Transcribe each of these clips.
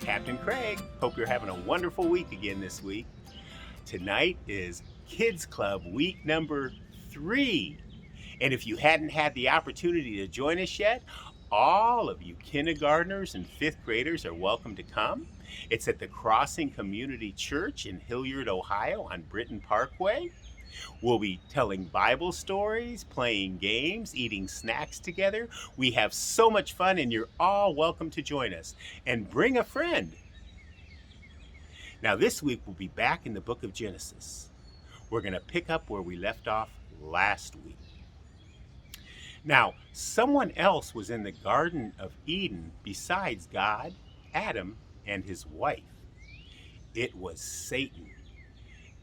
Captain Craig. Hope you're having a wonderful week again this week. Tonight is Kids Club week number 3. And if you hadn't had the opportunity to join us yet, all of you kindergartners and 5th graders are welcome to come. It's at the Crossing Community Church in Hilliard, Ohio on Britton Parkway. We'll be telling Bible stories, playing games, eating snacks together. We have so much fun, and you're all welcome to join us. And bring a friend. Now this week we'll be back in the book of Genesis. We're going to pick up where we left off last week. Now, someone else was in the Garden of Eden besides God, Adam, and his wife. It was Satan,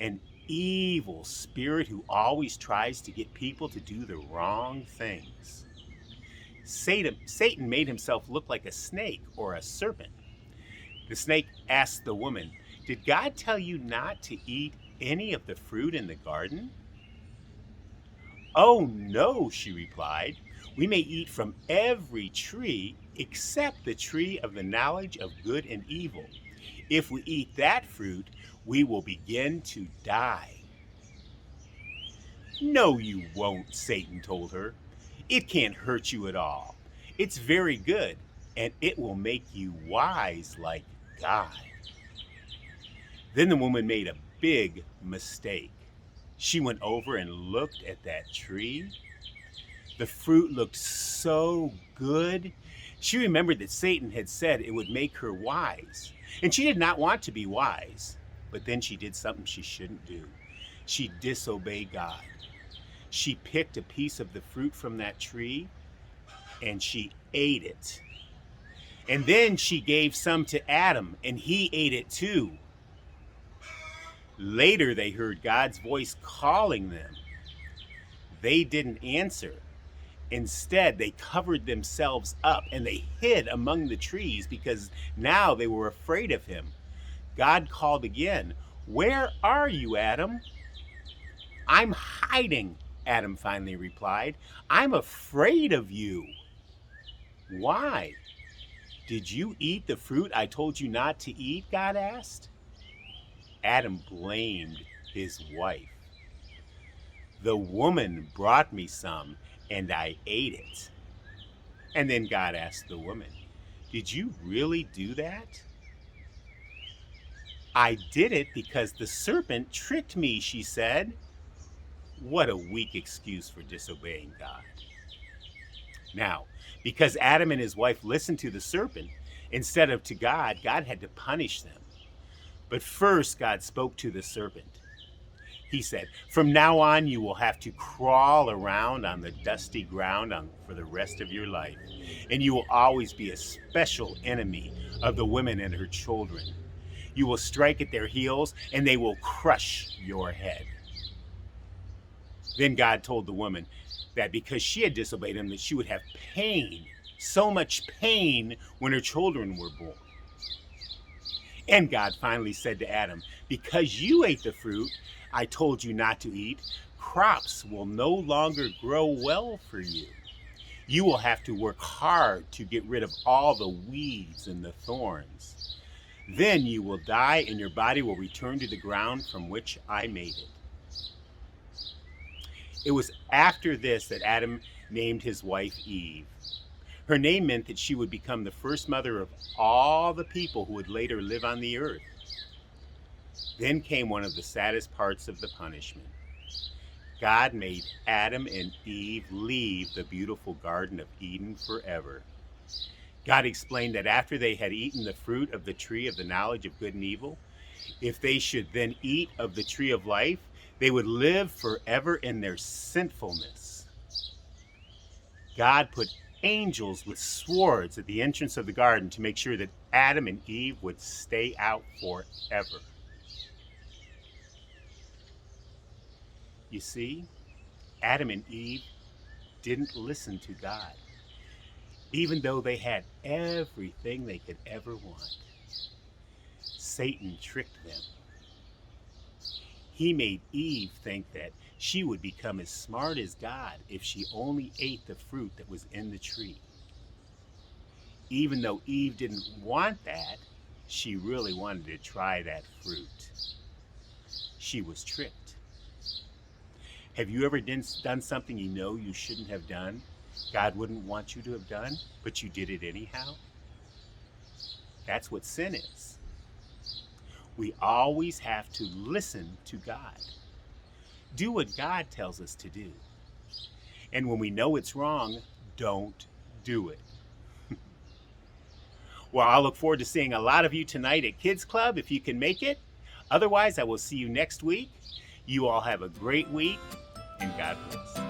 an evil spirit who always tries to get people to do the wrong things. Satan made himself look like a snake or a serpent. The snake asked the woman, "Did God tell you not to eat any of the fruit in the garden?" "Oh no," she replied. "We may eat from every tree except the tree of the knowledge of good and evil. If we eat that fruit, we will begin to die." "No, you won't," Satan told her. "It can't hurt you at all. It's very good, and it will make you wise like God." Then the woman made a big mistake. She went over and looked at that tree. The fruit looked so good. She remembered that Satan had said it would make her wise, and she did not want to be wise. But then she did something she shouldn't do. She disobeyed God. She picked a piece of the fruit from that tree and she ate it. And then she gave some to Adam, and he ate it too. Later they heard God's voice calling them. They didn't answer. Instead, they covered themselves up and they hid among the trees because now they were afraid of him. God called again, "Where are you, Adam?" "I'm hiding," Adam finally replied. "I'm afraid of you." "Why? Did you eat the fruit I told you not to eat?" God asked. Adam blamed his wife. "The woman brought me some and I ate it." And then God asked the woman, "Did you really do that?" "I did it because the serpent tricked me," she said. What a weak excuse for disobeying God. Now, because Adam and his wife listened to the serpent instead of to God, God had to punish them. But first, God spoke to the serpent. He said, "From now on, you will have to crawl around on the dusty ground for the rest of your life, and you will always be a special enemy of the woman and her children. You will strike at their heels, and they will crush your head." Then God told the woman that because she had disobeyed him, that she would have pain, so much pain, when her children were born. And God finally said to Adam, "Because you ate the fruit I told you not to eat, crops will no longer grow well for you. You will have to work hard to get rid of all the weeds and the thorns. Then you will die and your body will return to the ground from which I made it." It was after this that Adam named his wife Eve. Her name meant that she would become the first mother of all the people who would later live on the earth. Then came one of the saddest parts of the punishment. God made Adam and Eve leave the beautiful Garden of Eden forever. God explained that after they had eaten the fruit of the tree of the knowledge of good and evil, if they should then eat of the tree of life, they would live forever in their sinfulness. God put angels with swords at the entrance of the garden to make sure that Adam and Eve would stay out forever. You see, Adam and Eve didn't listen to God, even though they had everything they could ever want. Satan tricked them. He made Eve think that she would become as smart as God if she only ate the fruit that was in the tree. Even though Eve didn't want that, She really wanted to try that fruit. She was tricked. Have you ever done something you know you shouldn't have done? God wouldn't want you to have done, but you did it anyhow? That's what sin is. We always have to listen to God. Do what God tells us to do. And when we know it's wrong, don't do it. Well, I look forward to seeing a lot of you tonight at Kids Club if you can make it. Otherwise, I will see you next week. You all have a great week, and God bless.